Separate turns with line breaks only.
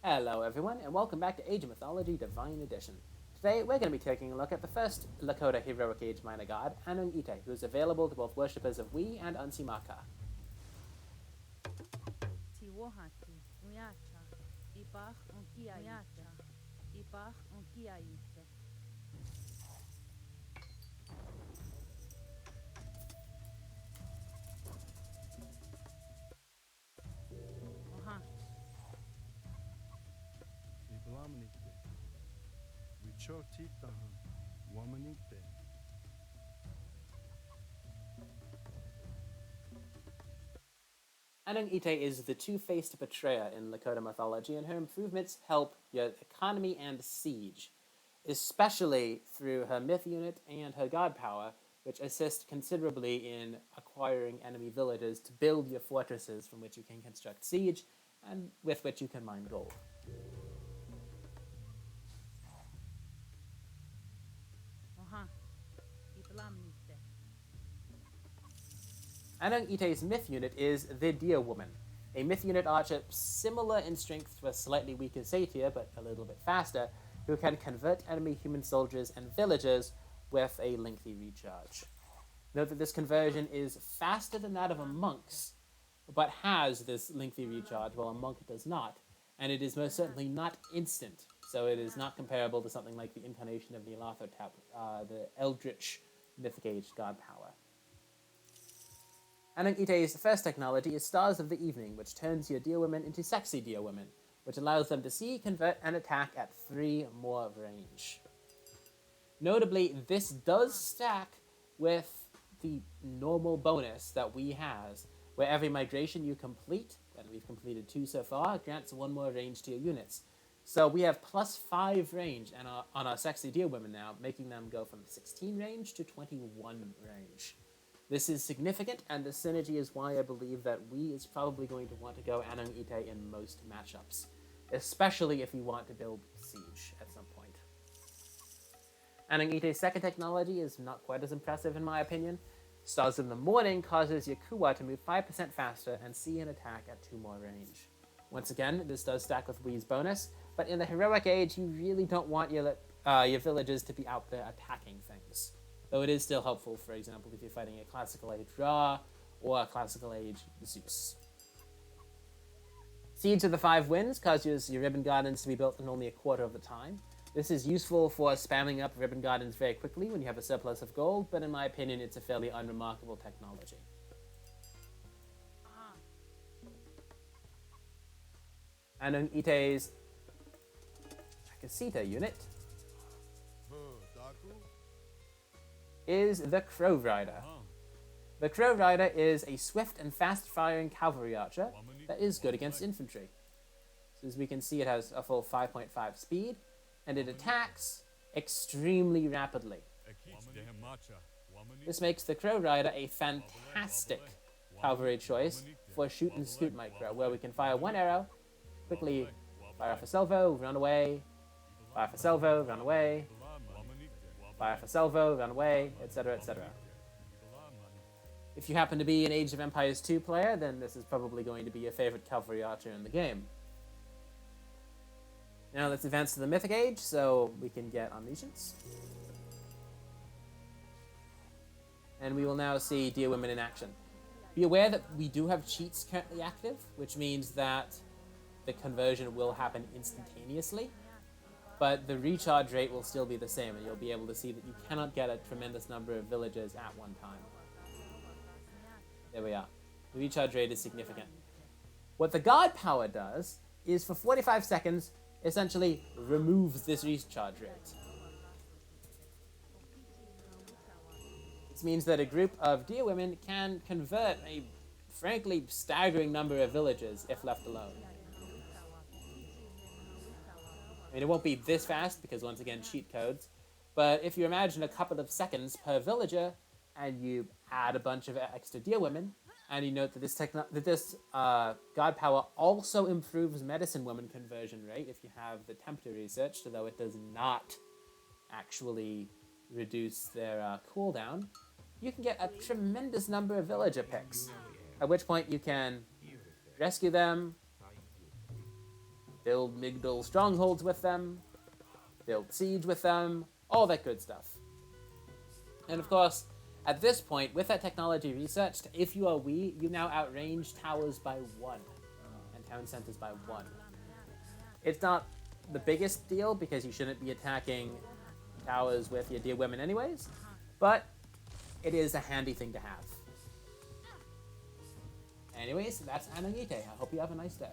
Hello everyone, and welcome back to Age of Mythology Divine Edition. Today we're going to be taking a look at the first Lakota heroic age minor god, Anung, who is available to both worshippers of Wii and Unsimaka. Anung is the two-faced betrayer in Lakota mythology, and her improvements help your economy and siege, especially through her myth unit and her god power, which assist considerably in acquiring enemy villages to build your fortresses from which you can construct siege, and with which you can mine gold. Anung Ite's myth unit is the Deer Woman, a myth unit archer similar in strength to a slightly weaker satyr, but a little bit faster, who can convert enemy human soldiers and villagers with a lengthy recharge. Note that this conversion is faster than that of a monk's, but has this lengthy recharge, while a monk does not, and it is most certainly not instant, so it is not comparable to something like the incarnation of Nyarlathotep, the Eldritch mythic age god power. Anung Ite's first technology is Stars of the Evening, which turns your deer women into sexy deer women, which allows them to see, convert, and attack at 3 more range. Notably, this does stack with the normal bonus that Wii has, where every migration you complete, and we've completed 2 so far, grants 1 more range to your units. So we have plus 5 range on our sexy deer women now, making them go from 16 range to 21 range. This is significant, and the synergy is why I believe that Wii is probably going to want to go Anung Ite in most matchups, especially if you want to build Siege at some point. Anung Ite's second technology is not quite as impressive in my opinion. Stars in the Morning causes your Kuwa to move 5% faster and see an attack at 2 more range. Once again, this does stack with Wii's bonus, but in the Heroic Age, you really don't want your villagers to be out there attacking things. Though it is still helpful, for example, if you're fighting a Classical Age Ra or a Classical Age Zeus. Siege of the 5 Winds causes your Ribbon Gardens to be built in only a quarter of the time. This is useful for spamming up Ribbon Gardens very quickly when you have a surplus of gold, but in my opinion, it's a fairly unremarkable technology. Anung Ite's Takasita unit is the Crow Rider. The Crow Rider is a swift and fast-firing cavalry archer that is good against infantry. So as we can see, it has a full 5.5 speed, and it attacks extremely rapidly. This makes the Crow Rider a fantastic cavalry choice for shoot and scoot micro, where we can fire 1 arrow, quickly fire off a salvo, run away, fire off a salvo, run away, fire for salvo, run away, etc., etc. If you happen to be an Age of Empires 2 player, then this is probably going to be your favorite cavalry archer in the game. Now let's advance to the Mythic Age, so we can get omniscience. And we will now see Deer Women in action. Be aware that we do have cheats currently active, which means that the conversion will happen instantaneously. But the recharge rate will still be the same, and you'll be able to see that you cannot get a tremendous number of villagers at one time. There we are. The recharge rate is significant. What the God Power does is, for 45 seconds, essentially removes this recharge rate. This means that a group of deer women can convert a, frankly, staggering number of villagers if left alone. I mean, it won't be this fast because, once again, cheat codes. But if you imagine a couple of seconds per villager, and you add a bunch of extra deer women, and you note that this God Power also improves medicine woman conversion rate if you have the Tempter researched, although it does not actually reduce their cooldown, you can get a tremendous number of villager picks. At which point you can rescue them, build Migdal strongholds with them, build siege with them, all that good stuff. And of course, at this point, with that technology researched, if you are we, you now outrange towers by 1, and town centers by 1. It's not the biggest deal, because you shouldn't be attacking towers with your dear women anyways, but it is a handy thing to have. Anyways, that's Anung. I hope you have a nice day.